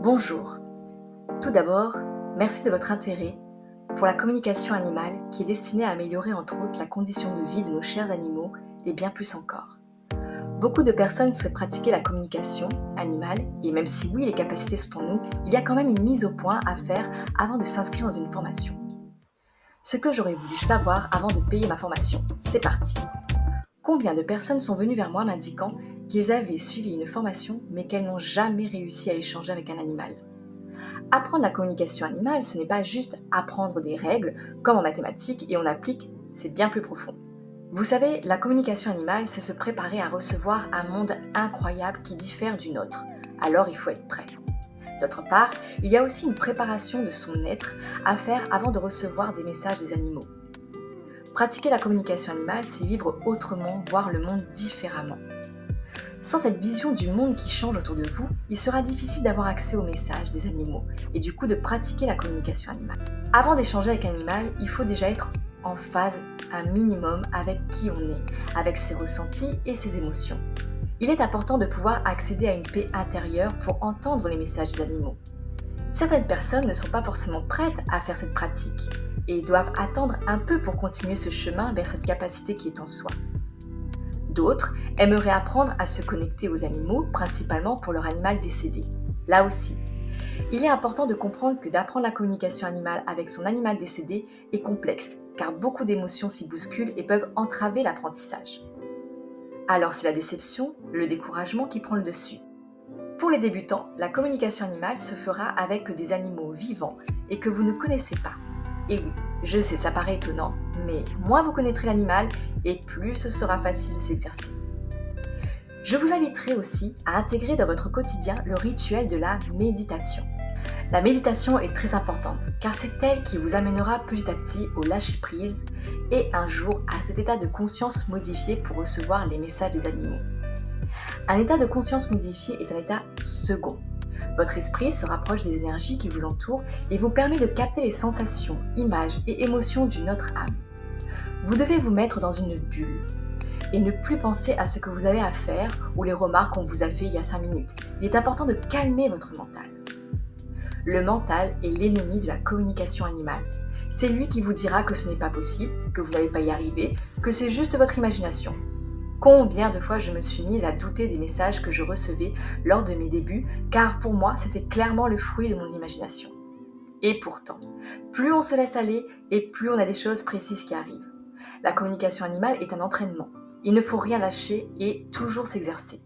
Bonjour. Tout d'abord, merci de votre intérêt pour la communication animale qui est destinée à améliorer entre autres la condition de vie de nos chers animaux et bien plus encore. Beaucoup de personnes souhaitent pratiquer la communication animale et même si oui, les capacités sont en nous, il y a quand même une mise au point à faire avant de s'inscrire dans une formation. Ce que j'aurais voulu savoir avant de payer ma formation, c'est parti. Combien de personnes sont venues vers moi m'indiquant qu'ils avaient suivi une formation mais qu'elles n'ont jamais réussi à échanger avec un animal? Apprendre la communication animale, ce n'est pas juste apprendre des règles comme en mathématiques et on applique, c'est bien plus profond. Vous savez, la communication animale, c'est se préparer à recevoir un monde incroyable qui diffère du nôtre. Alors il faut être prêt. D'autre part, il y a aussi une préparation de son être à faire avant de recevoir des messages des animaux. Pratiquer la communication animale, c'est vivre autrement, voir le monde différemment. Sans cette vision du monde qui change autour de vous, il sera difficile d'avoir accès aux messages des animaux et du coup de pratiquer la communication animale. Avant d'échanger avec un animal, il faut déjà être en phase un minimum avec qui on est, avec ses ressentis et ses émotions. Il est important de pouvoir accéder à une paix intérieure pour entendre les messages des animaux. Certaines personnes ne sont pas forcément prêtes à faire cette pratique et doivent attendre un peu pour continuer ce chemin vers cette capacité qui est en soi. D'autres aimeraient apprendre à se connecter aux animaux, principalement pour leur animal décédé. Là aussi, il est important de comprendre que d'apprendre la communication animale avec son animal décédé est complexe, car beaucoup d'émotions s'y bousculent et peuvent entraver l'apprentissage. Alors c'est la déception, le découragement qui prend le dessus. Pour les débutants, la communication animale se fera avec des animaux vivants et que vous ne connaissez pas. Et oui, je sais, ça paraît étonnant, mais moins vous connaîtrez l'animal et plus ce sera facile de s'exercer. Je vous inviterai aussi à intégrer dans votre quotidien le rituel de la méditation. La méditation est très importante car c'est elle qui vous amènera petit à petit au lâcher-prise et un jour à cet état de conscience modifié pour recevoir les messages des animaux. Un état de conscience modifié est un état second. Votre esprit se rapproche des énergies qui vous entourent et vous permet de capter les sensations, images et émotions d'une autre âme. Vous devez vous mettre dans une bulle et ne plus penser à ce que vous avez à faire ou les remarques qu'on vous a fait il y a 5 minutes. Il est important de calmer votre mental. Le mental est l'ennemi de la communication animale. C'est lui qui vous dira que ce n'est pas possible, que vous n'allez pas y arriver, que c'est juste votre imagination. Combien de fois je me suis mise à douter des messages que je recevais lors de mes débuts, car pour moi, c'était clairement le fruit de mon imagination. Et pourtant, plus on se laisse aller et plus on a des choses précises qui arrivent. La communication animale est un entraînement. Il ne faut rien lâcher et toujours s'exercer.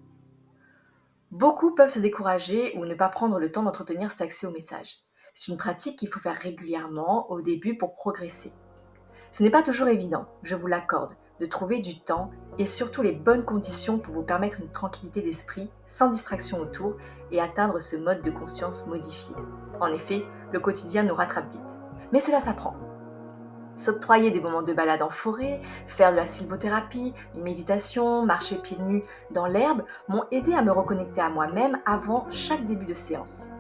Beaucoup peuvent se décourager ou ne pas prendre le temps d'entretenir cet accès aux messages. C'est une pratique qu'il faut faire régulièrement au début pour progresser. Ce n'est pas toujours évident, je vous l'accorde, de trouver du temps et surtout les bonnes conditions pour vous permettre une tranquillité d'esprit sans distraction autour et atteindre ce mode de conscience modifié. En effet, le quotidien nous rattrape vite. Mais cela s'apprend. S'octroyer des moments de balade en forêt, faire de la sylvothérapie, une méditation, marcher pieds nus dans l'herbe m'ont aidé à me reconnecter à moi-même avant chaque début de séance.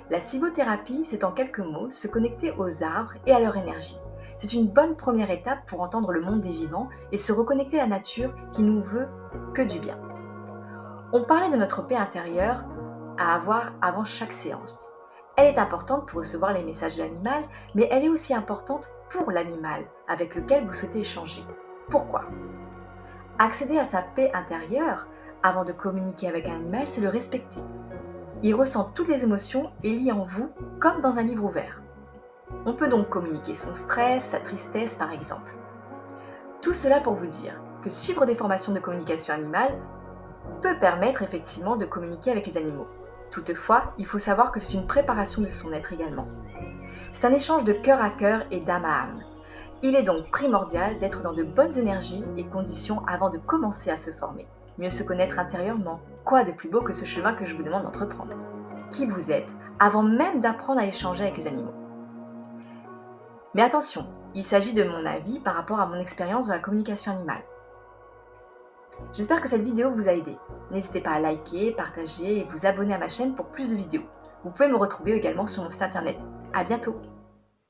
La sylvothérapie, c'est en quelques mots se connecter aux arbres et à leur énergie. C'est une bonne première étape pour entendre le monde des vivants et se reconnecter à la nature qui nous veut que du bien. On parlait de notre paix intérieure à avoir avant chaque séance. Elle est importante pour recevoir les messages de l'animal, mais elle est aussi importante pour l'animal avec lequel vous souhaitez échanger. Pourquoi ? Accéder à sa paix intérieure avant de communiquer avec un animal, c'est le respecter. Il ressent toutes les émotions et lit en vous comme dans un livre ouvert. On peut donc communiquer son stress, sa tristesse par exemple. Tout cela pour vous dire que suivre des formations de communication animale peut permettre effectivement de communiquer avec les animaux. Toutefois, il faut savoir que c'est une préparation de son être également. C'est un échange de cœur à cœur et d'âme à âme. Il est donc primordial d'être dans de bonnes énergies et conditions avant de commencer à se former. Mieux se connaître intérieurement, quoi de plus beau que ce chemin que je vous demande d'entreprendre? Qui vous êtes avant même d'apprendre à échanger avec les animaux. Mais attention, il s'agit de mon avis par rapport à mon expérience de la communication animale. J'espère que cette vidéo vous a aidé. N'hésitez pas à liker, partager et vous abonner à ma chaîne pour plus de vidéos. Vous pouvez me retrouver également sur mon site internet. À bientôt!